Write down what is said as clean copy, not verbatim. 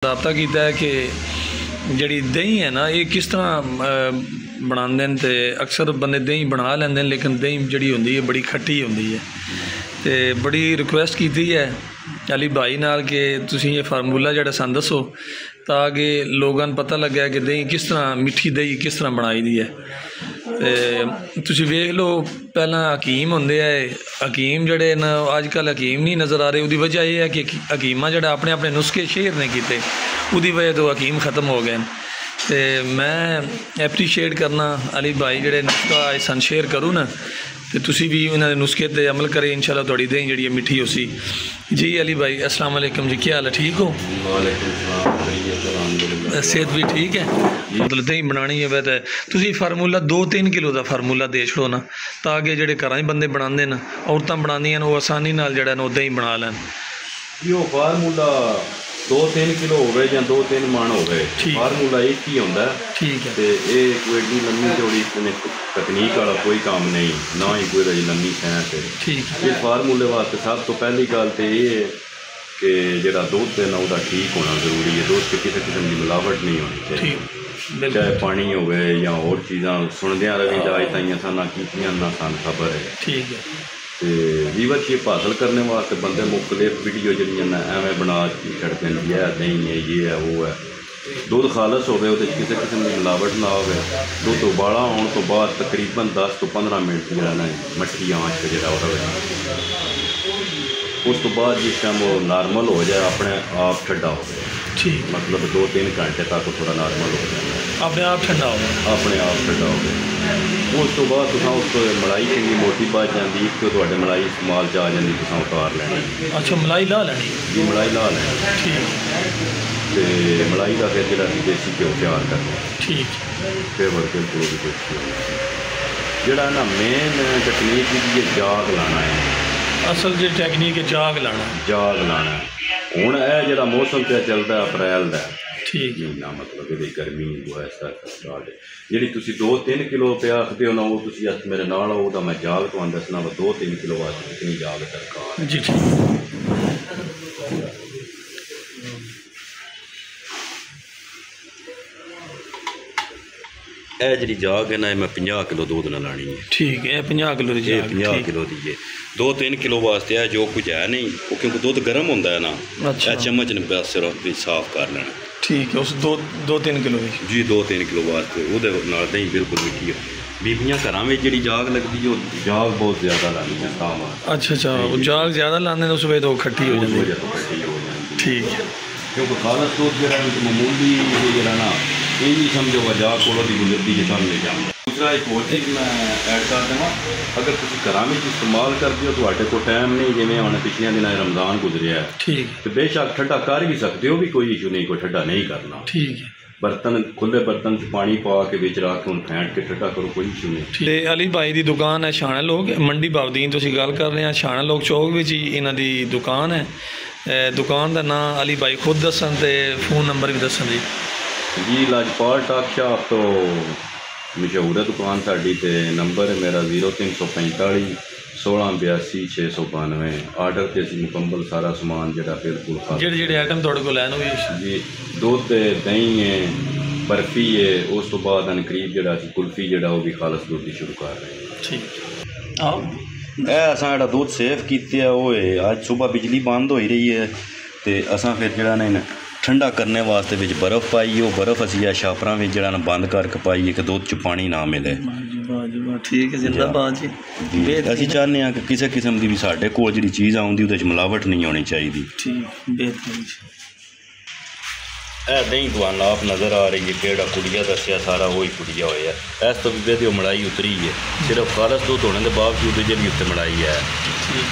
रबता किया है कि जी दही है ना ये किस तरह बनाते हैं। तो अक्सर बंदे दही बना लेंगे लेकिन दही जी होंगी है बड़ी खट्टी होंगी है। तो बड़ी रिक्वेस्ट की है अली भाई नाल कि तुसीं ये फार्मूला जो सन दसो ताकि लोगों को पता लगे कि दही किस तरह मिठी दही किस तरह बनाई दी है। तो तुसीं वेख लो पहला हकीम होंदे है हकीम जड़े न अजकल हकीम नहीं नज़र आ रहे। उसकी वजह यह है कि हकीमा जड़ा अपने अपने नुस्खे शेयर नहीं किए उसकी वजह तो हकीम ख़त्म हो गए। तो मैं एप्रीशिएट करना अली भाई जड़े नुस्खा सन शेयर करूँ ना तो तुसी भी उन्होंने नुस्खे पर अमल करें इंशाल्लाह थोड़ी दही जी मिठी हो सी। जी अली भाई अस्सलाम वालेकुम जी, क्या हाल है, ठीक हो? सेहत भी ठीक है। मतलब दही बनानी है तो तुसी फार्मूला 2-3 किलो का फार्मूला दे छो ना ताकि जो घर बंदे बनाते हैं औरतां बनादियां वो आसानी नाल जड़ा वो दही बना लैन। यो फार्मूला 2-3 किलो हो या 2-3 मन हो फार्मूला एक ही होंदा है। ठीक है। तो ये कोई एडी लम्मी चौड़ी तकनीक वाला कोई काम नहीं ना ही कोई लम्मी सैंस है। ठीक है। ये फार्मूले वास्ते सब तो पहली गल तो ये है कि जो दुध है ना वो ठीक होना जरूरी है। दुध से किसी किस्म की मिलावट नहीं होनी चाहिए, चाहे पानी हो या और चीज़ा सुनद्या रही अज ताईं असां ना कीतियां ना सन खबर है। ठीक है। तो व्यूवरशिप हासिल करने वास्ते बंदे मुख्तलिफ वीडियो जड़ियां एवं बना छड़ते हैं है नहीं है ये है वो है। दुध खालस हो किसी किस्म की मिलावट ना हो। दुध उबाला होने तो बाद तकरीबन 10 तो 15 मिनट जो ना मट्ठी आँच पर जो उस तो बाद जिस टाइम वो नॉर्मल हो जाए अपने आप ठंडा हो गया। ठीक। मतलब 2-3 घंटे तक थोड़ा नॉर्मल हो जाए अपने आप ठंडा हो गया। अपने आप ठंडा हो गया। उस तो बाद उस मलाई चंगी मोटी बच जाती तो थोड़े मलाई इस्तेमाल च आ जाती तुम उतार लैनी। अच्छा मलाई ला लैनी जी, मलाई ला लैनी। ठीक। तो मलाई का फिर जो देसी घ्यो तैयार करना। ठीक। फिर बिल्कुल जोड़ा ना मेन तकनीक ये जाग लाना है। असल जो टेक्नीक है जाग लाना हूँ यह जो मौसम पे चलता अप्रैल का। ठीक महीना मतलब ये गर्मी स्टार्ट है जी। 2-3 किलो पे आखते हो ना वो मेरे नाल हो मैं जाग तो दसना वा 2-3 किलो वास्ते कितनी जाग दरकार जी। ठीक जी जाग है ना मैं 50 किलो दूध ना लानी है। ठीक है 50 किलो की 50 किलो की है। 2-3 किलो वास्ते है जो कुछ है नहीं वो क्योंकि दूध गर्म होंदा है ना। अच्छा। चम्मच ने बस सिर्फ भी साफ कर लेना। ठीक है। उस 2-3 किलो जी 2-3 किलो वास्ते वो दही बिल्कुल मिठी है। बीबियां घर में जी जाग लगती है जाग बहुत ज़्यादा लानी है। अच्छा अच्छा वो जाग ज़्यादा लाने उस वे तो खट्टी हो जाती। ठीक है। क्योंकि खालस दूध जो मामूली जो ना ये समझो वजह कोलों की गुजरती के सामने जाए। दूसरा एक और चीज़ मैं ऐड कर देव अगर तुम घर में इस्तेमाल करते हो तो को टाइम नहीं जिमें हमने पिछले दिन रमज़ान गुजरिया है। ठीक। तो बेशक ठंडा कर भी सकते हो भी कोई इशू नहीं, कोई ठंडा नहीं करना। ठीक है। बर्तन खुले बर्तन पानी पा के बिच रख के फेंट के ठंडा करो कोई इशू नहीं। तो अली भाई की दुकान है शाना लोग मंडी बावदीन तुसीं गल कर रहे हैं शाना लोग चौक में ही इन्हां दी दुकान है। दुकान का नाम अली भाई खुद दसन तो फोन नंबर भी दसन जी। लाजपाल टाक शॉप तो मशहूर है दुकान साड़ी। तो नंबर है मेरा 0345 1682 692। आर्डर से असीं मुकम्मल सारा समान जो बिल्कुल जेडे आइटम थोड़े को लैन जी दुध दही है बर्फी है उस तो बाद करीब जो कुल्फी जो वो भी खालस दूध की शुरू कर रहे हैं। ठीक। असां जो दूध सेफ किया वो है अज सुबह बिजली बंद हो रही है तो असां फिर जो ना ठंडा करने वास्ते विच बर्फ़ पाई वो बर्फ़ असी छापरा में जरा बंद करके पाई कि दूध च पानी ना मिले। ठीक है जिंदाबाद जी। असीं चाहते हैं कि किसी किस्म की भी साढ़े कोल जी चीज़ आउंदी उहदे च मिलावट नहीं होनी चाहिए। ठीक बेहतरीन। दही दुआन आप नज़र आ रही है केड़ा कुड़िया दसिया सारा वही कुड़िया होया इस तो भी मलाई उतरी है सिर्फ खालस दूध होने के बावजूद जी उत्ते मलाई है। ठीक।